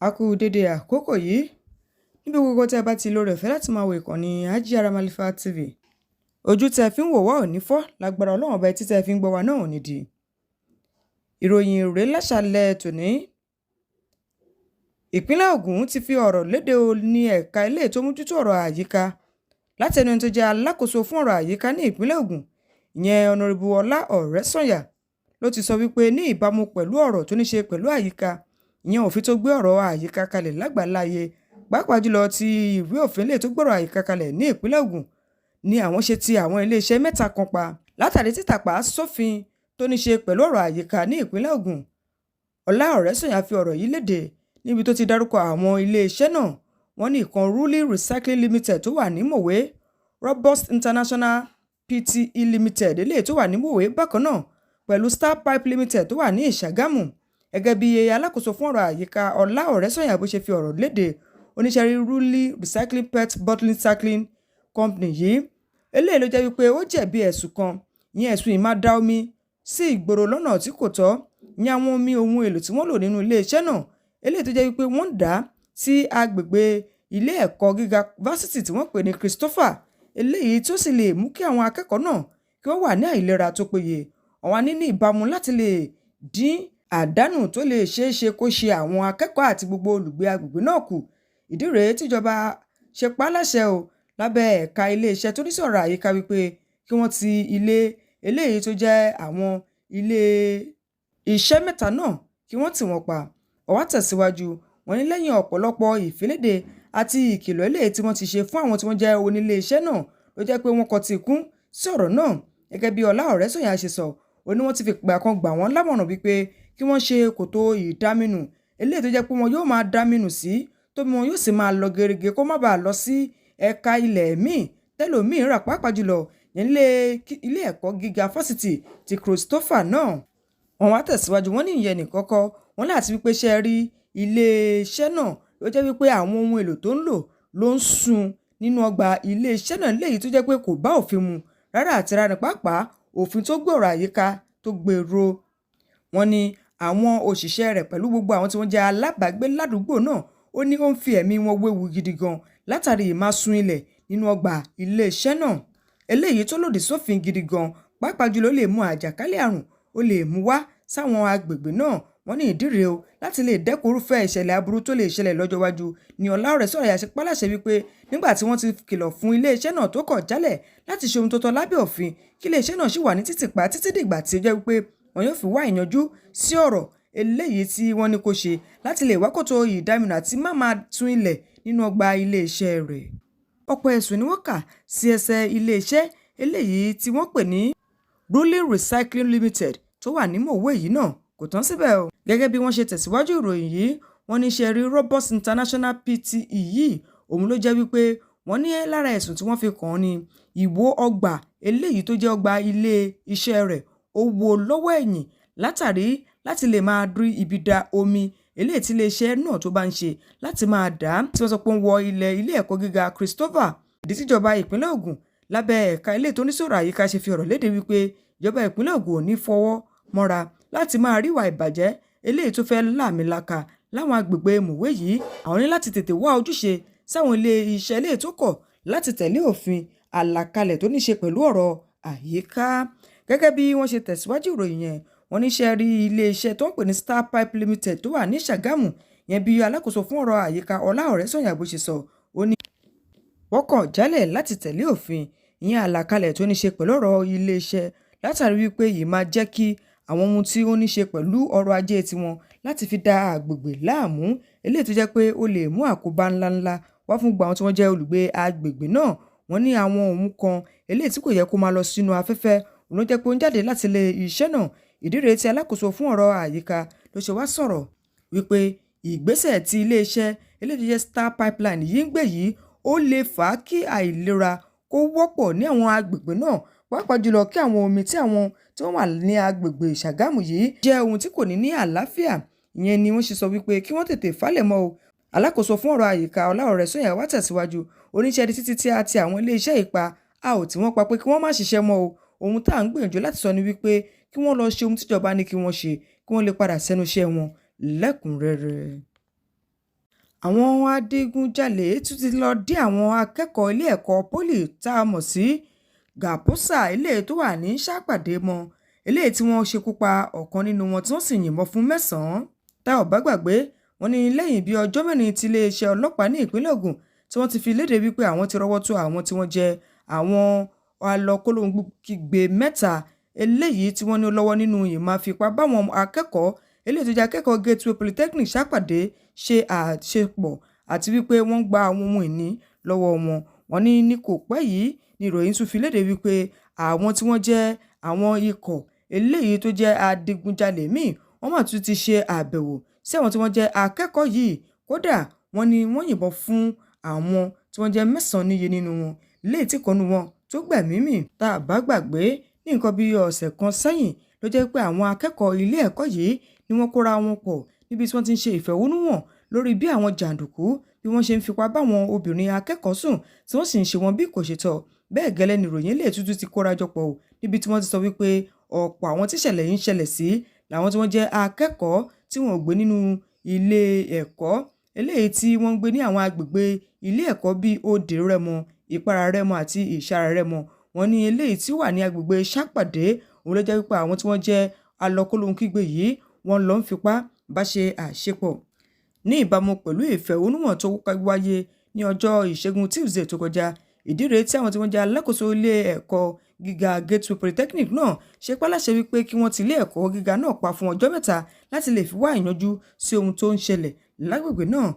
A kú dédé àkókò yìí níbi gbogbo tí a bá ti lóore ọ̀fẹ́ láti máa wo ìkànnì Aare Malifa TV. Ojú tí ẹ fi ń wò wá ò ní fọ́, lágbára Ọlọ́run ọba etí tí ẹ fi ń gbọ́ wa náà ò ní di. Ìròyìn rèé láṣálẹ́ tòní. Ìpínlẹ̀ Ògùn ti fi ọ̀rọ̀ léde ní ẹ̀ka ilé tó mójútó ọ̀rọ̀ àyíká láti ẹni tó jẹ́ alákòóso fún ọ̀rọ̀ àyíká ní ìpínlẹ̀ Ògùn, ìyẹn Ọ̀nàrẹ́bù Ọlá Ọ̀rẹ́sànyà ló ti sọ wípé ní ìbámu pẹ̀lú ọ̀rọ̀ tó ní ṣe pẹ̀lú àyíká, ìyẹn òfin tó gbé ọ̀rọ̀ àyíká kalẹ̀ lágbàláyé, pàápàá jùlọ ti ìwé òfin lè tó gbọ́rọ̀ àyíká kalẹ̀ ní ìpínlẹ̀ Ògùn, ni àwọn ṣe ti àwọn iléeṣẹ́ mẹ́ta kan pa látàrí títàpá sófin tó ní ṣe pẹ̀lú ọ̀rọ̀ àyíká ní ìpínlẹ̀ Ògùn. Ọlá Ọ̀rẹ́sànyà fi ọ̀rọ̀ yìí léde níbi tó ti dárúkọ àwọn iléeṣẹ́ náà. Wọ́n ní ìkan Ruli Recycling Limited tó wà ní Mòwe, Robust International Pte Limited eléyìí tó wà ní Mòwe bákan náà, pẹ̀lú Star Pipe Limited tó wà ní Ìṣàgámù. Gẹ́gẹ́ bí alákòóso fún ọ̀rọ̀ àyíká Ọlá Ọ̀rẹ́sànyà bó ṣe fi ọ̀rọ̀ léde, oníṣẹ́rí Ruli Recycling Pet Bottling Recycling Company yìí eléyìí ló jẹ́ wípé ó jẹ̀bi ẹ̀sùn kan, ìyẹn ẹ̀sùn ìmáda omi sí ìgboro lọ́nà tí kò tọ́, ìyẹn àwọn omi ohun èlò tí wọ́n lò nínú iléeṣẹ́ náà eléyìí tó jẹ́ wípé wọ́n dà sí agbègbè ilé ẹ̀kọ́ gíga fásitì tí wọ́n pè ní Christopher, eléyìí tó sì lè mú kí àwọn akẹ́kọ̀ọ́ náà kí wọ́n wà ní àìlera tó péye. Àwọn ní ìbámu láti lè dín àdánù tó lè ṣeé ṣe kó ṣe àwọn akẹ́kọ̀ọ́ àti gbogbo olùgbé agbègbè náà kù. Ìdí rèé tíjọba ṣe pa á láṣẹ lábẹ́ ẹ̀ka iléeṣẹ́ tó ní sí ọ̀rọ̀ àyíká wípé kí wọ́n ti ilé eléyìí tó jẹ́ àwọn ilé iṣẹ́ mẹ́ta náà kí wọ́n tì wọ́n pa. Ó wá tẹ̀síwájú, wọ́n ní lẹ́yìn ọ̀pọ̀lọpọ̀ ìfiléde àti ìkìlọ̀ eléyìí tí wọ́n ti ṣe fún àwọn tí wọ́n jẹ́ onílé iṣẹ́ náà ló jẹ́ pé wọ́n kò tí kún sí ọ̀rọ̀ náà. Gẹ́gẹ́ bí Ọlá Ọ̀rẹ́sànyà ṣe sọ, ó ní wọ́n ti fi ìgbà kan gbà wọ́n lámọ̀ràn wípé kí wọ́n ṣe kòtò ìdáminù eléyìí tó jẹ́ pé wọn yóò máa dáminù sí, tómi wọn yóò sì máa lọ gerege kó má bàa lọ sí ẹ̀ka ilẹ̀ míì tẹ́lòmíì rà, pàápàá jùlọ ilé ẹ̀kọ́ gíga fásitì ti Christopher náà. Wọ́n wá tẹ̀síwájú, wọ́n ní ìyẹn nìkọ́kọ́, wọ́n láti wípé ṣe rí iléeṣẹ́ náà ló jẹ́ wípé àwọn ohun èlò tó ń lò ló ń sun nínú ọgbà iléeṣẹ́ náà léyìí tó jẹ́ pé kò bá òfin mu rárá àti rárá, pàápàá òfin tó gbé ọ̀rọ̀ àyíká tó gbèrò. Wọ́n ní àwọn òṣìṣẹ́ rẹ̀ pẹ̀lú gbogbo àwọn tí wọ́n jẹ́ alábàágbé ládùúgbò náà, ó ní ó ń fi ẹ̀mí wọn wéwu gidi gan látàrí ìmásun ilẹ̀ nínú ọgbà iléeṣẹ́ náà eléyìí tó lòdì sófin gidi gan, pàápàá jùlọ ó lè mú àjàkálẹ̀ àrùn, ó lè mú wá sáwọn agbègbè náà. Wọ́n ní ìdí rèé láti lè dẹ́kun irúfẹ́ ìṣẹ̀lẹ̀ aburú tó lè ṣẹlẹ̀ lọ́jọ́ iwájú. Ní Ọlá Ọ̀rẹ́sànyà ṣe pa láṣẹ wípé nígbà tí wọ́n ti kìlọ̀ fún iléeṣẹ́ náà tó kọ̀ jálẹ̀ láti ṣe ohun tó tọ́ lábẹ́ òfin, kí iléeṣẹ́ náà sì wà ní títìpa títí dìgbà tí ó jẹ́ wípé wọn yóò fi wá ìyanjú sí ọ̀rọ̀ eléyìí tí wọ́n ní kó ṣe láti lè wá kòtò ìdáminù àti má máa tún ilẹ̀ nínú ọgbà iléeṣẹ́ rẹ̀. Ọ̀pọ̀ ẹ̀sùn ni wọ́n kà sí ẹsẹ̀ iléeṣẹ́ eléyìí tí wọ́n pè ní Ruli Recycling Limited tó wà ní Mòwe yìí náà kò tán síbẹ̀ o. Gẹ́gẹ́ bí wọ́n ṣe tẹ̀síwájú ìròyìn yìí, wọ́n ní ṣe rí Robust International Pte yìí, òun ló jẹ́ wípé wọ́n ní lára ẹ̀sùn tí wọ́n fi kàn án ní ìwó ọgbà eléyìí tó jẹ́ ọgbà ilé iṣẹ́ rẹ̀ ó wó lọ́wọ́ ẹ̀yìn látàrí láti lè máa dú ibi da omi eléyìí tí iléeṣẹ́ náà tó bá ń ṣe láti máa dà á, tí wọ́n sọ pé ń wọ ilé ẹ̀kọ́ gíga Christopher. Ìdí tíjọba ìpínlẹ̀ Ògùn lábẹ́ ẹ̀ka ilé tó ní sọ̀rọ̀ àyíká ṣe fi ọ̀rọ̀ léde wípé ìjọba ìpínlẹ̀ Ògùn ò ní fọwọ́ mọ́ra láti máa ríwà ìbàjẹ́ eléyìí tó fẹ́ láàmìlaka láwọn agbègbè Mòwe yìí. Àwọn ní láti tètè wá ojúṣe sáwọn ilé iṣẹ́ eléyìí tó kọ̀ láti tẹ̀lé òfin àlàkalẹ̀ tó ní ṣe pẹ̀lú ọ̀rọ̀ àyíká. Gẹ́gẹ́ bí wọ́n ṣe tẹ̀síwájú ìròyìn yẹn, wọ́n ní ṣe rí ilé iṣẹ́ tó ń pè ní Star Pipe Limited tó wà ní Ìṣàgámù, yẹn bí alákòóso fún ọ̀rọ̀ àyíká Ọlá Ọ̀rẹ́sànyà bó ṣe sọ, ó ní wọ́n kọ̀ jálẹ̀ láti tẹ̀lé òfin ìyẹn àlàkalẹ̀ tó ní ṣe pẹ̀lú ọ̀rọ̀ ilé iṣẹ́ látàrí wípé yìí máa jẹ́ kí àwọn ohun tí ó ní ṣe pẹ̀lú ọrọ̀ ajé tiwọn láti fi da agbègbè láàmú eléyìí tó jẹ́ pé ó lè mú àkóbá ńláńlá wá fún gbogbo àwọn tí wọ́n jẹ́ olùgbé agbègbè náà. Wọ́n ní àwọn ohun kan eléyìí tí kò yẹ kó máa lọ sínú afẹ́fẹ́ òun ló jẹ́ pé ó ń jáde láti ilé iṣẹ́ náà. Ìdí rèé tí alákòóso fún ọ̀rọ̀ àyíká ló ṣe wá sọ̀rọ̀ wípé ìgbésẹ̀ tí iléeṣẹ́ eléyìí tó jẹ́ Star Pipeline yìí ń gbé yìí ó lè fà á kí àìlera kó wọ́pọ̀ ní àwọn agbègbè náà, pàápàá jùlọ kí àwọn omi tí wọ́n wà ní agbègbè Ìṣàgámù yìí jẹ́ ohun tí kò ní àlàáfíà. Ìyẹn ni wọ́n ṣe sọ wípé kí wọ́n tètè falẹ̀ mọ́ o. Alákòóso fún ọ̀rọ̀ àyíká Ọlá Ọ̀rẹ́sànyà wá tẹ̀síwájú, oníṣẹ́ di títí tí a ti àwọn iléeṣẹ́ ìpa a ò tí wọ́n pa pé kí wọ́n má ṣiṣẹ́ mọ́ o. Ohun tá à ń gbìyànjú láti sọ ni wípé kí wọ́n lọ ṣe ohun tíjọba ní kí wọ́n ṣe kí wọ́n lè padà sẹ́nu iṣẹ́ wọn lẹ́kùnrẹ́rẹ́. Àwọn adigunjalè tún ti lọ dí àwọn akẹ́kọ̀ọ́ ilé ẹ̀kọ́ pólì tá a mọ̀ sí gàpọ́sà eléyìí tó wà ní sápàdé mọ́ eléyìí tí wọ́n ṣekú pa ọ̀kan nínú wọn tí wọ́n sì yìnbọn fún mẹ́sàn-án. Tá ò bá gbàgbé, wọ́n ní lẹ́yìn bíi ọjọ́ mẹ́rin tí iléeṣẹ́ ọlọ́pàá ní ìpínlẹ̀ Ògùn tí wọ́n ti fi léde wípé àwọn ti rọ́wọ́ tó àwọn tí wọ́n jẹ́ àwọn alọ́kólóhùn-kígbe mẹ́ta eléyìí tí wọ́n ní lọ́wọ́ nínú ìmáfipá báwọn akẹ́kọ̀ọ́ eléyìí tó jẹ́ akẹ́kọ̀ọ́ Gateway Polytechnic sápàdé ṣe àṣepọ̀ àti wípé wọ́n gba àwọn ohun ìní lọ́wọ́ wọn. Wọ́n ní kò pẹ́ yìí ni ìròyìn tún fi léde wípé àwọn tí wọ́n jẹ́ àwọn ikọ̀ eléyìí tó jẹ́ adigunjalè míì wọ́n mà tún ti ṣe àbẹ̀wò sí àwọn tí wọ́n jẹ́ akẹ́kọ̀ọ́ yìí. Kódà wọ́n ní wọ́n yìnbọn fún àwọn tí wọ́n jẹ́ mẹ́sàn-án níye nínú wọn léyìí tí kan nínú wọn tó gbẹ̀mí mì. Tá a bá gbàgbé, ní nǹkan bíi ọ̀sẹ̀ kan sẹ́yìn ló jẹ́ pé àwọn akẹ́kọ̀ọ́ ilé ẹ̀kọ́ yìí ni wọ́n kóra wọn pọ̀ níbi tí wọ́n ti ń ṣe ìfẹ̀hónúhàn lórí bí àwọn jàǹdùkú bí wọ́n ṣe ń fipá báwọn obìnrin akẹ́kọ̀ọ́ sùn tí wọ́n sì ń ṣe wọn bí kò ṣe tọ́. Bẹ́ẹ̀ gẹ́lẹ́ ni ìròyìn lè tútù ti kóra jọpọ̀ níbi tí wọ́n ti sọ wípé ọ̀pọ̀ àwọn tíṣẹ̀lẹ̀ yìí ń ṣẹlẹ̀ sí làwọn tí wọ́n jẹ́ akẹ́kọ̀ọ́ tí wọ́n ò gbé nínú ilé ẹ̀kọ́ eléyìí tí wọ́n ń gbé ní àwọn agbègbè ilé ẹ̀kọ́ bíi Òde Rẹ́mọ, Ìpara Rẹ́mọ àti Ìṣàrà Rẹ́mọ. Wọ́n ní eléyìí tí ó wà ní agbègbè Sápàdé òun ló jẹ́ wípé àwọn tí wọ́n jẹ́ alọ́kólóhùn-kígbe yìí wọ́n lọ ń fipá bá ṣe àṣepọ̀ ní ìbámu pẹ̀lú ìfẹ̀hónúhàn tó wáyé ní ọjọ́ Ìṣẹ́gun Tuesday tó kọjá. Ìdí rèé tí àwọn tí wọ́n jẹ́ alákòóso ilé ẹ̀kọ́ gíga Gateway Polytechnic náà ṣe páláṣẹ wípé kí wọ́n ti ilé ẹ̀kọ́ gíga náà pa fún ọjọ́ mẹ́ta láti lè fi wá ìyanjú sí ohun tó ń ṣẹlẹ̀ lágbègbè náà.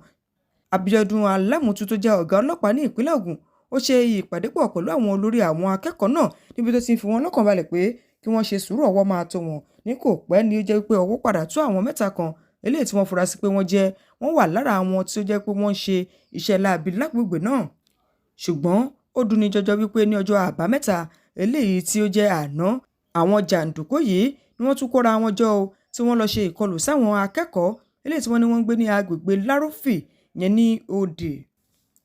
Abíọ́dún Alámùtú tó jẹ́ ọ̀gá ọlọ́pàá ní ìpínlẹ̀ Ògùn ó ṣe ìpàdé pọ̀ pẹ̀lú àwọn olórí àwọn akẹ́kọ̀ọ́ náà níbi tó ti ń fi wọ́n lọ́kàn balẹ̀ pé kí wọ́n ṣe sùúrù, ọwọ́ máa tó wọn. Ní kò pẹ́ ní ó jẹ́ wípé ọwọ́ padà tó àwọn mẹ́ta kan eléyìí tí wọ́n fura sí pé wọ́n wà lára àwọn tí ó jẹ́ pé wọ́n ń ṣe iṣẹ́ láabi lágbègbè náà. Ṣùgbọ́n ó dùnni jọjọ wípé ní ọjọ́ àbámẹ́ta eléyìí tí ó jẹ́ àná, àwọn jàǹdùkú yìí ni wọ́n tún kóra wọn jọ tí wọ́n lọ ṣe ìkọlù sáwọn akẹ́kọ̀ọ́ eléyìí tí wọ́n ní wọ́n ń gbé ní agbègbè Lárúfì yẹn ní Òde.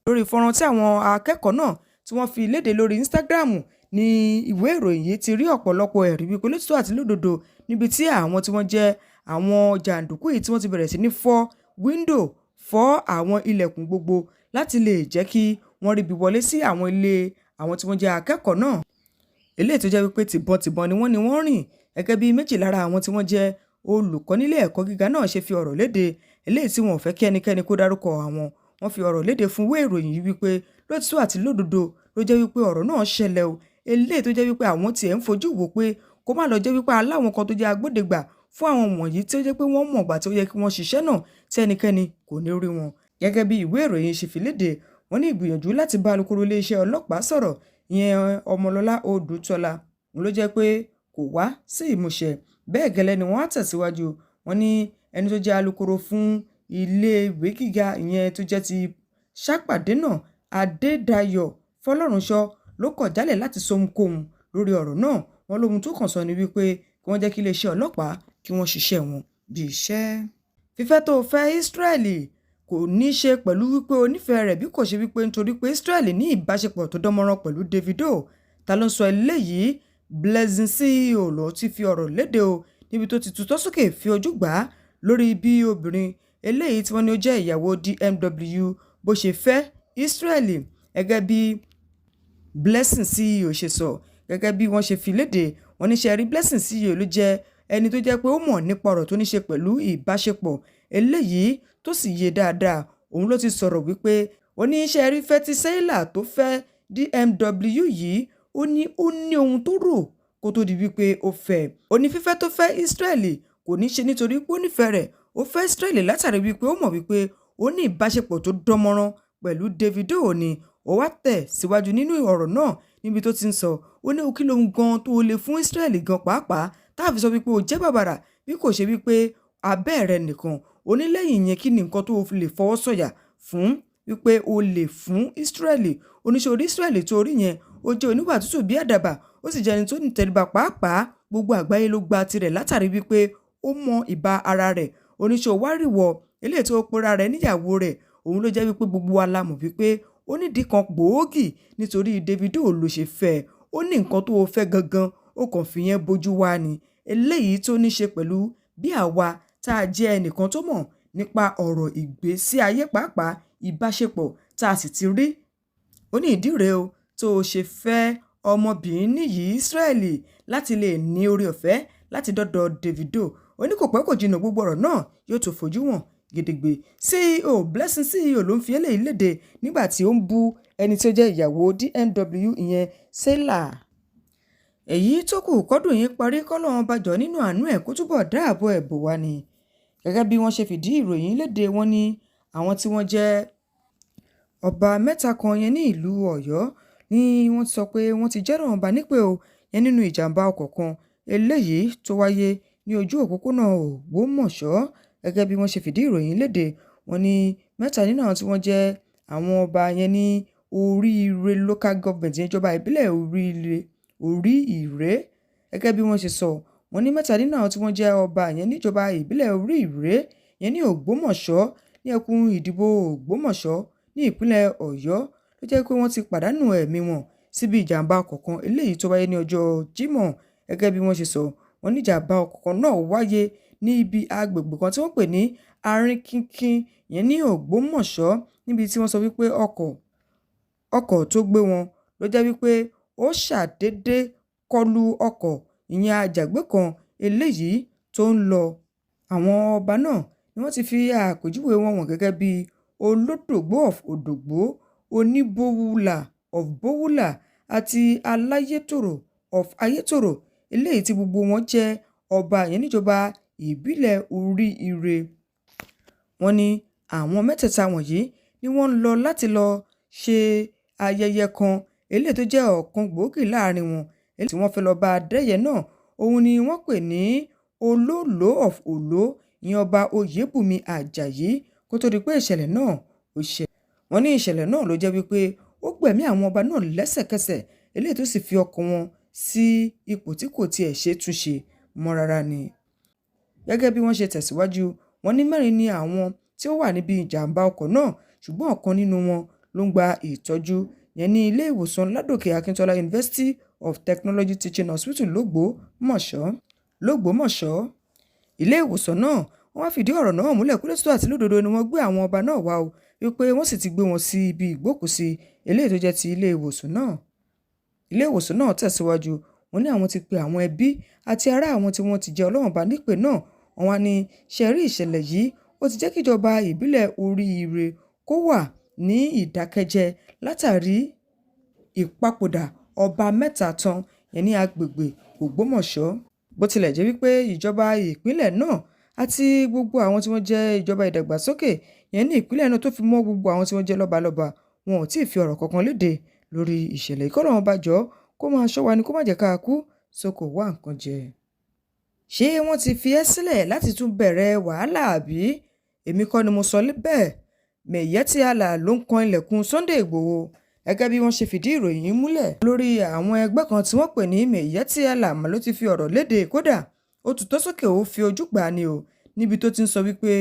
Lórí fọ́nrán tí àwọn akẹ́kọ̀ọ́ náà tí wọ́n fi léde lórí Instagram ní ìwé ìròyìn yìí ti rí ọ̀pọ̀lọpọ̀ ẹ̀rí wípé lótìtọ́ àti lódodo níbi tí àwọn tí wọ́n jẹ́ àwọn jàǹdùkú yìí tí wọ́n ti bẹ̀rẹ̀ sí ní fọ́ wíńdò, fọ́ àwọn ilẹ̀kùn gbogbo láti lè jẹ́ kí wọ́n ríbi wọlé sí àwọn ilé àwọn tí wọ́n jẹ́ akẹ́kọ̀ọ́ náà. Eléyìí tó jẹ́ wípé tìbọntìbọn ni wọ́n rìn gẹ́gẹ́ bí méjì lára àwọn tí wọ́n jẹ́ olùkọ́ nílé ẹ̀kọ́ gíga náà ṣe fi ọ̀rọ̀ léde eléyìí tí wọn ò fẹ́ kí ẹnikẹ́ni kó dárúkọ àwọn. Wọ́n fi ọ̀rọ̀ léde fún ìwé ìròyìn yìí wípé lótìtọ́ àti lódodo ló jẹ́ wípé ọ̀rọ̀ náà ṣẹlẹ̀ eléyìí tó jẹ́ wípé àwọn tiẹ̀ ń fojú wò pé kó má lọ jẹ́ wípé aláwọn kan tó jẹ́ agbódegbà fún àwọn wọ̀nyí tí ó jẹ́ pé wọ́n mọ̀ ìgbà tí ó yẹ kí wọ́n ṣiṣẹ́ náà tí ẹnikẹ́ni kò ní rí wọn. Gẹ́gẹ́ bí ìwé ìròyìn ṣe fi léde, wọ́n ní ìgbìyànjú láti bá alukoro iléeṣẹ́ ọlọ́pàá sọ̀rọ̀ ìyẹn Ọmọlọ́lá Odùtọ́lá òun ló jẹ́ pé kò wá sí ìmúṣẹ. Bẹ́ẹ̀ gẹ́lẹ́ ni wọ́n á tẹ̀síwájú. Wọ́n ní ẹni tó jẹ́ alukoro fún ilé ìwé gíga ìyẹn tó jẹ́ ti Sápàdé náà, Adédayọ̀ Fọlọ́runṣọ́, ló kọ̀ jálẹ̀ láti sọ ohunkóhun lórí ọ̀rọ̀ náà. Wọ́n lóhun tó kàn sọ ni wípé kí wọ́n jẹ́ kí iléeṣẹ́ ọlọ́pàá kí wọ́n ṣiṣẹ́ wọn bí iṣẹ́. Fífẹ́ tó fẹ́ Ísírẹ́lì kò ní ṣe pẹ̀lú wípé o nífẹ̀ẹ́ rẹ̀ bí kò ṣe wípé nítorí pé Ísírẹ́lì ní ìbáṣepọ̀ tó dánmọ́rán pẹ̀lú Davido. Ta ló ń sọ eléyìí? Blessing CEO ló ti fi ọ̀rọ̀ léde níbi tó ti tutọ́ sókè fi ojú gbà á lórí bí obìnrin eléyìí tí wọ́n ní ó jẹ́ ìyàwó DMW bó ṣe fẹ́ Ísírẹ́lì. Gẹ́gẹ́ bí Blessing CEO ṣe sọ, gẹ́gẹ́ bí wọ́n ṣe fi léde, wọ́n ní ṣe rí Blessing CEO ló jẹ́ ẹni tó jẹ́ pé ó mọ̀ nípa ọ̀rọ̀ tó ní ṣe pẹ̀lú ìbáṣepọ̀ eléyìí tó sì yé dáadáa. Òun ló ti sọ̀rọ̀ wípé ó ní ṣe rí Fẹ́tí Sẹ́ílà tó fẹ́ DMW yìí, ó ní ohun tó rò kó tó di wípé ó fẹ́. Ó ní fífẹ́ tó fẹ́ Ísírẹ́lì kò ní ṣe nítorí pé ó nífẹ̀ẹ́ rẹ̀, ó fẹ́ Ísírẹ́lì látàrí wípé ó mọ̀ wípé ó ní ìbáṣepọ̀ tó dánmọ́rán pẹ̀lú Davido ni. Ó wá tẹ̀ síwájú nínú ọ̀rọ̀ náà níbi tó ti ń sọ, ó ní kí lóhun gan tó lè fún Ísírẹ́lì gan pàápàá táàfi sọ wípé ó jẹ́ bàbàrà bí kò ṣe wípé abẹ́ rẹ̀ nìkan. Ó ní lẹ́yìn yẹn kí ni nǹkan tó fi lè fọwọ́ sọ̀yà fún wípé ó lè fún Ísírẹ́lì. Oníṣòrí Ísírẹ́lì tó rí yẹn ó jẹ́ oníwà tútù bí àdàbà, ó sì jẹ́ ẹni tó ní tẹríba pàápàá. Gbogbo àgbáyé ló gba tirẹ̀ látàrí wípé ó mọ ìbá ara rẹ̀. Oníṣòwò wárìwọ̀ eléyìí tó pera rẹ̀ níyàwó rẹ̀, òun ló jẹ́ wípé gbogbo wa la mọ̀ wípé ó nídìí kan gbòógì nítorí Davido ló ṣe fẹ́. Ó ní nǹkan tó fẹ́ gangan, ó kàn fi yẹn bójú wá ni. Eléyìí tó ní ṣe pẹ̀lú bí àwa tá a jẹ́ ẹnìkan tó mọ̀ nípa ọ̀rọ̀ ìgbésí ayé pàápàá ìbáṣepọ̀ tá a sì ti rí. Ó ní ìdí rèé o tó ṣe fẹ́ ọmọbìnrin níyì Ísírẹ́lì láti lè ní oore ọ̀fẹ́ láti dọ́dọ̀ Davido. Ó ní kò pẹ́ kò jìnnà gbogbo ọ̀rọ̀ náà yóò tó fojú wọn gedegbe. CEO Blessing CEO ló ń fi eléyìí léde nígbà tí ó ń bú ẹni tí ó jẹ́ ìyàwó DMW ìyẹn Selah. Èyí tó kù kọ́dún yìí parí kọ́lọ́run bá jọ nínú àánú ẹ̀ kó túbọ̀ dáàbò ẹ̀ bò wá ni. Gẹ́gẹ́ bí wọ́n ṣe fìdí ìròyìn léde, wọ́n ní àwọn tí wọ́n jẹ́ ọba mẹ́ta kan yẹn ní ìlú Ọ̀yọ́ ni wọ́n ti sọ pé wọ́n ti jẹ́rọ̀ ọba nípè o yẹn nínú ìjàmbá ọkọ̀ kan eléyìí tó wáyé ní ojú òpópónà Ògbómọ̀ṣọ́. Gẹ́gẹ́ bí wọ́n ṣe fìdí ìròyìn léde, wọ́n ní mẹ́ta nínú àwọn tí wọ́n jẹ́ àwọn ọba yẹn ní Oríire local government yẹn ìjọba ìbílẹ̀ Orí-Ìré. Gẹ́gẹ́ bí wọ́n ṣe sọ, wọ́n ní mẹ́ta nínú àwọn tí wọ́n jẹ́ ọba yẹn níjọba ìbílẹ̀ Orí-Ìré yẹn ní Ògbómọ̀ṣọ́ ní ẹkùn ìdìbò Ògbómọ̀ṣọ́ ní ìpínlẹ̀ Ọ̀yọ́ ló jẹ́ pé wọ́n ti pàdánù ẹ̀mí wọn síbi ìjàmbá ọkọ̀ kan eléyìí tó wáyé ní ọjọ́ Jímọ̀. Gẹ́gẹ́ bí wọ́n ṣe sọ, wọ́n ní ìjàmbá ọkọ̀ kan náà wáyé ní ibi agbègbè kan tí wọ́n pè ní Arìnkìnkìn yẹn ní Ògbómọ̀ṣọ́, níbi tí wọ́n sọ wípé ọkọ̀ tó gbé wọn ló jẹ́ wípé ó ṣàdédé kọlu ọkọ̀ ìyẹn àjàgbé kan eléyìí tó ń lọ. Àwọn ọba náà ni wọ́n ti fi àpèjúwe wọn wọ̀n gẹ́gẹ́ bí Olódògbó of Òdògbó, Oníbówùlà of Bówùlà àti Aláyétòrò of Ayétòrò, eléyìí tí gbogbo wọn jẹ́ ọba yẹn níjọba ìbílẹ̀ Orí-Ìré. Wọ́n ní àwọn mẹ́tẹ̀ẹ̀ta wọ̀nyí ni wọ́n ń lọ láti lọ ṣe ayẹyẹ kan eléyìí tó jẹ́ ọ̀kan gbòógì láàrin wọn eléyìí tí wọ́n fẹ́ lọ bá adẹ́yẹ náà. Òun ni wọ́n pè ní Olóòló of Òló ìyẹn ọba Oyèbùnmi Àjàyí kó tó di pé ìṣẹ̀lẹ̀ náà ó ṣẹlẹ̀. Wọ́n ní ìṣẹ̀lẹ̀ náà ló jẹ́ wípé ó gbẹ̀mí àwọn ọba náà lẹ́sẹ̀kẹsẹ̀ eléyìí tó sì fi ọkàn wọn sí ipò tí kò tiẹ̀ ṣe túnṣe mọ́ rárá ni. Gẹ́gẹ́ bí wọ́n ṣe tẹ̀síwájú, wọ́n ní 4 ni àwọn tí ó wà níbi ìjàmbá ọkọ̀ náà, ṣùgbọ́n ọ̀kan nínú wọn ló ń gba ìtọ́jú yẹn ní ilé ìwòsàn Ládòkè Akíntọ́lá University of Technology Teaching Hospital l'Ógbómọ̀ṣọ́. Ilé ìwòsàn náà wọ́n wá fìdí ọ̀rọ̀ náà múlẹ̀ pé lótìtọ́ àti lódodo ni wọ́n gbé àwọn ọba náà wá o wípé wọ́n sì ti gbé wọn sí ibi ìgbókùsí eléyìí tó jẹ́ ti ilé ìwòsàn náà. Ilé ìwòsàn náà tẹ̀síwájú, wọ́n ní àwọn ti pe àwọn ẹbí àti ará àwọn tí wọ́n ti jẹ́ Ọlọ́run bá nípè náà. Wọ́n wá ní ṣe rí ìṣẹ̀lẹ̀ yìí ó ti jẹ́ kíjọba ìbílẹ̀ Orí-Ìré kó wà ní ìdákẹ́jẹ́ látàrí ìpapòdà ọba mẹ́ta tán yẹn ní agbègbè Ògbómọ̀ṣọ́. Bó tilẹ̀ jẹ́ wípé ìjọba ìpínlẹ̀ náà àti gbogbo àwọn tí wọ́n jẹ́ ìjọba ìdàgbàsókè yẹn ní ìpínlẹ̀ náà tó fi mọ́ gbogbo àwọn tí wọ́n jẹ́ lọ́balọ́ba, wọn ò tí ì fi ọ̀rọ̀ kankan léde lórí ìṣẹ̀lẹ̀ ìkọlọ́run bá jọ kó máa ṣọ́ wa ni kó má jẹ́ ká kú Soke.O wá nǹkan jẹ. Ṣé wọ́n ti fi ẹ́ sílẹ̀ láti tún bẹ̀rẹ̀ wàhálà àbí? Èmi kọ́ ni mo sọ bẹ́ẹ̀. Meyetti ló ń kan ilẹ̀kùn Sunday Igboho. Gẹ́gẹ́ bí wọ́n ṣe fìdí ìròyìn múlẹ̀ lórí àwọn ẹgbẹ́ kan tí wọ́n pè ní Meyetti mà ló ti fi ọ̀rọ̀ léde. Kódà ó tún tó Soke.O fi ojú gbà ni o, níbi tó ti ń sọ wípé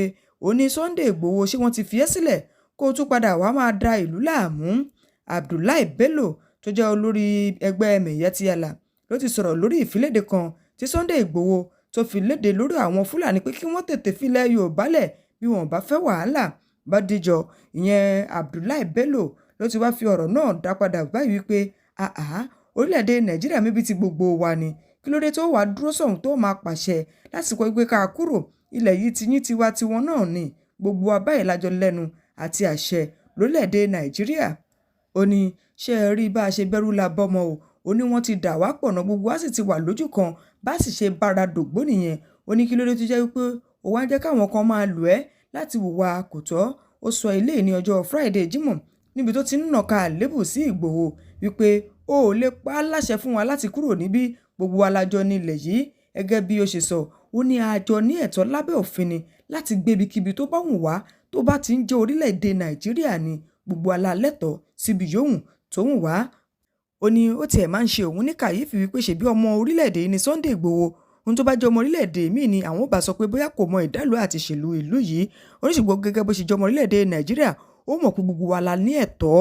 ó ní Sunday Igboho ṣé wọ́n ti fi ẹ́ sílẹ̀ kó o tún padà wá máa da ìlú láàmú. Abdullahi Bello tó jẹ́ olórí ẹgbẹ́ Meyetti ló ti sọ̀rọ̀ lórí ìfiléde kan tí Sunday Igboho tó fi léde lórí àwọn Fúlàní pé kí wọ́n tètè filẹ̀ Yorùbá lẹ̀ bí wọ́n bá fẹ́ wàhálà bá díjọ. Ìyẹn Abdullahi Bello ló ti wá fi ọ̀rọ̀ náà dá padà báyìí wípé orílẹ̀-èdè Nàìjíríà mi bí ti gbogbo wa ni, kí ló dé tó wàá dúró sọ̀hún tó máa pàṣẹ lásìkò wípé ká kúrò ilẹ̀ yìí ti yín tiwa tiwọn náà ni, gbogbo wa báyìí lájọ lẹ́nu àti àṣẹ lórílẹ̀-èdè Nàìjíríà. Ó ní ṣé ẹ rí bá a ṣe bẹ̀rù la bọ́mọ o, ó ní wọ́n ti dà wá pọ̀ náà gbogbo wa sì ti wà lójú kan bá sì ṣe bára dògbó nìyẹn. Ó ní kí ló dé tó jẹ́ wípé ó wá ń jẹ́ káwọn kan máa lù ẹ́ láti hùwà kò tọ́. Ó sọ ilé ní ọjọ́ Friday Jímọ̀ níbi tó ti ń nàka àlébù sí Ìgbòho wípé ó ò lè pa á láṣẹ fún wa láti kúrò níbí, gbogbo wa lájọ nílẹ̀ yìí. Gẹ́gẹ́ bí ó ṣe sọ, ó ní àjọ ní ẹ̀tọ́ lábẹ́ òfin ni láti gbé ibikíbi tó bá wù wá tó bá ti ń jẹ́ orílẹ̀-èdè Nàìjíríà ni, gbogbo alálẹ́tọ̀ọ́ síbi yòówù tó wù wá. Ó ní ó tiẹ̀ máa ń ṣe òun ní kàyéfì wípé ṣebí ọmọ orílẹ̀-èdè ní Sunday Igboho, ohun tó bá jẹ́ ọmọ orílẹ̀-èdè míì ni àwọn ò bá sọ pé bóyá kò mọ ìdálò àti ìṣèlú ìlú yìí. Oníṣùgbọ́n gẹ́gẹ́ bó ṣe jẹ́ ọmọ orílẹ̀-èdè Nàìjíríà, ó mọ̀ pé gbogbo wa la ní ẹ̀tọ́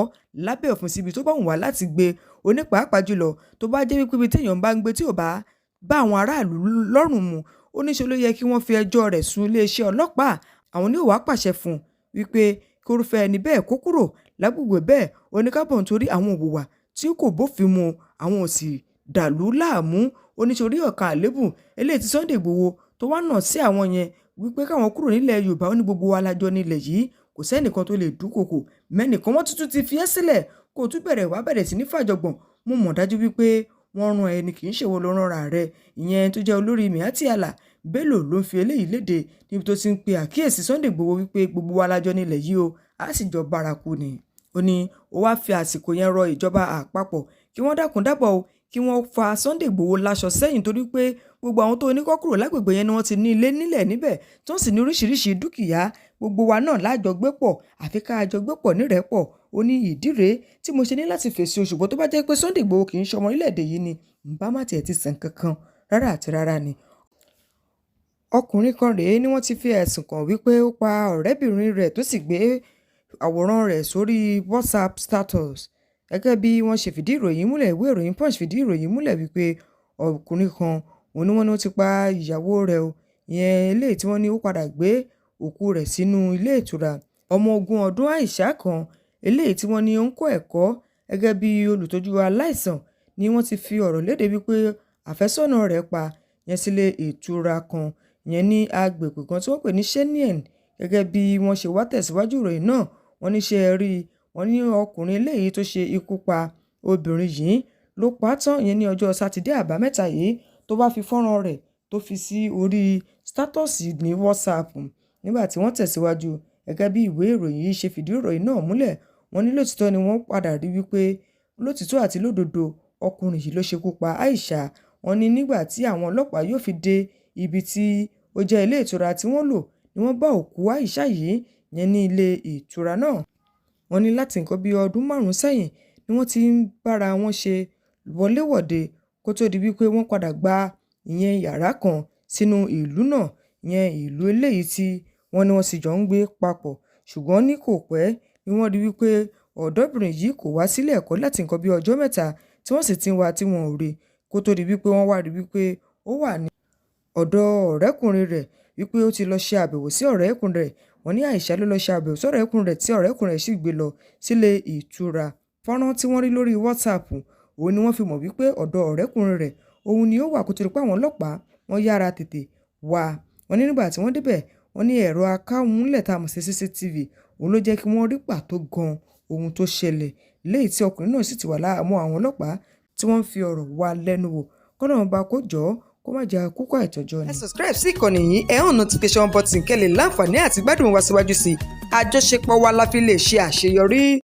lábẹ́ òfin síbi tó bá wù wá láti gbé. Onípàápàá jùlọ tó bá jẹ́ wípé ibi téèyàn bá ń gbé tí ò bá bá àwọn aráàlú lọ́rùn mu, ó ní ṣe ló yẹ kí wọ́n fi ẹjọ́ rẹ̀ sùn iléeṣẹ́ ọlọ́pàá. àwọn ní ó wá pàṣẹ fún wípé kí irúfẹ́ ẹni bẹ́ẹ̀ kó kúrò lágbègbè bẹ́ẹ̀ oníkábọ̀ nítorí àwọn òwúwà tí kò bófin mu àwọn ò sì dàlú láàmú oníṣòrí ọ̀kan àlébù eléyìí tí Sunday Igboho tó wá nà sí àwọn yẹn wípé káwọn kúrò nílẹ̀ Yorùbá ó ní gbogbo wa lájọ nílẹ̀ yìí kò sẹ́nìkan tó lè dúnkòkò mẹ́nìkan wọ́n tuntun ti fi ẹ́ sílẹ̀ kó o tún bẹ̀rẹ̀ sí ní fàjọgbọ̀n mo mọ̀ dájú wípé wọ́n rán ẹni kì í ṣèwọ ló rán rẹ̀ ìyẹn tó jẹ́ olórí Meyetti Bello ló ń fi eléyìí léde níbi tó ti ń pe àkíyèsí Sunday Igboho wípé gbogbo wa lájọ nílẹ̀ yìí o á sì jọ bárakú ni ó ní ó wá fi àsìkò yẹn rọ ìjọba àpapọ̀ kí wọ́n dákun dábọ̀ o kí wọ́n fa Sunday Igboho láṣọ sẹ́yìn torí pé gbogbo àwọn tó oníkọ́ kúrò lágbègbè yẹn ni wọ́n ti ní ilé nílẹ̀ níbẹ̀ tó ń sì ní oríṣiríṣi dúkìá gbogbo wa náà lájọ gbé pọ̀ àfi ká jọ gbé pọ̀ nírẹ́pọ̀ ó ní ìdí rèé tí mo ṣe ní láti fèsì ṣùgbọ́n tó bá jẹ́ pé Sunday Igboho kì í ṣọmọ orílẹ̀-èdè yìí ni ǹbá má tiẹ̀ ti sàn kankan rárá àti rárá ni. ọkùnrin kan rèé ni wọ́n ti fi ẹ̀sùn kàn wípé ó pa ọ̀rẹ́bìnrin rẹ̀ tó sì gbé àwòrán rẹ̀ sórí WhatsApp status gẹ́gẹ́ bí wọ́n ṣe fìdí ìròyìn múlẹ̀ ìwé ìròyìn Punch fìdí ìròyìn múlẹ̀ wípé ọkùnrin kan òun ni wọ́n ní ó ti pa ìyàwó rẹ̀ o ìyẹn eléyìí tí wọ́n ní ó padà gbé òkú rẹ̀ sínú ilé ìtura ọmọ ogun ọdún Aisha kan eléyìí tí wọ́n ní ó ń kọ́ ẹ̀kọ́ gẹ́gẹ́ bí olùtọ́jú aláìsàn ni wọ́n ti fi ọ̀rọ̀ léde wípé àfẹ́sọ́nà rẹ̀ pa yẹn sílé ìtura kan yẹn ní agbègbè kan tí wọ́n pè ní Shenien gẹ́gẹ́ bí wọ́n ṣe wá tẹ̀síwájú ìròyìn náà wọ́n ní ṣe rí wọ́n ní ọkùnrin eléyìí tó ṣe ikú pa obìnrin yìí ló pa á tán yẹn ní ọjọ́ sátidé àbámẹ́ta yìí tó bá fi fọ́nrán rẹ̀ tó fi sí orí státọ́ọ̀sì ní WhatsApp nígbà tí wọ́n tẹ̀síwájú gẹ́gẹ́ bí ìwé ìròyìn yìí ṣe fìdí ìròyìn náà múlẹ̀ wọ́n ní lótìtọ́ ni wọ́n padà rí wípé lótìtọ́ àti lódodo ọkùnrin yìí ló ṣekú pa Aisha wọ́n ní nígbà tí àwọn ọlọ́pàá yóò fi dé ibi tí ó jẹ́ ilé ìtura tí wọ́n lò ni wọ́n bá òkú Aisha yìí yẹn ní ilé ìtura náà wọ́n ní láti nǹkan bí ọdún 5 sẹ́yìn ni wọ́n ti ń bára wọn ṣe wọléwọ̀de kó tó di wípé wọ́n padà gba ìyẹn yàrá kan sínú ìlú náà ìyẹn ìlú eléyìí tí wọ́n ní wọ́n sì jọ ń gbé papọ̀ ṣùgbọ́n ní kò pẹ́ ni wọ́n rí wípé ọ̀dọ́bìnrin yìí kò wá sílé ẹ̀kọ́ láti nǹkan bí ọjọ́ 3 tí wọ́n sì ti ń wá tí wọn ò rí kó tó di wípé wọ́n wá rí wípé ó wà ní ọ̀dọ̀ ọ̀rẹ́kùnrin rẹ̀ wípé ó ti lọ ṣe àbẹ̀wò sí ọ̀rẹ́kùnrin rẹ̀ wọ́n ní Àìṣà ló lọ ṣe àbẹ̀wò sí ọ̀rẹ́kùnrin rẹ̀ tí ọ̀rẹ́kùnrin rẹ̀ sì gbé lọ sílé ìtura fọ́nrán tí wọ́n rí lórí WhatsApp òun ni wọ́n fi mọ̀ wípé ọ̀dọ̀ ọ̀rẹ́kùnrin rẹ̀ òun ni ó wà kó tó di pé àwọn ọlọ́pàá wọ́n yára tètè wá wọ́n ní nígbà tí wọ́n débẹ̀ wọ́n ní ẹ̀rọ akáwúnlẹ̀ tá a mọ̀ sí CCTV òun ló jẹ́ kí wọ́n rí pàtó gan ohun tó ṣẹlẹ̀ léyìí tí ọkùnrin náà sì ti wà láàmú àwọn ọlọ́pàá tí wọ́n ń fi ọ̀rọ̀ wá lẹ́nu wò kọ́nà ọba kó jọ́ kó má jẹ́ àkókò àìtọ́jọ́ ni. ẹ subscribe sí ìkànnì yìí ẹ hàn notification button kẹ́ lè láǹfààní àti gbádùn wa síwájú sí i àjọṣepọ̀ wa la fi lè ṣe àṣeyọrí.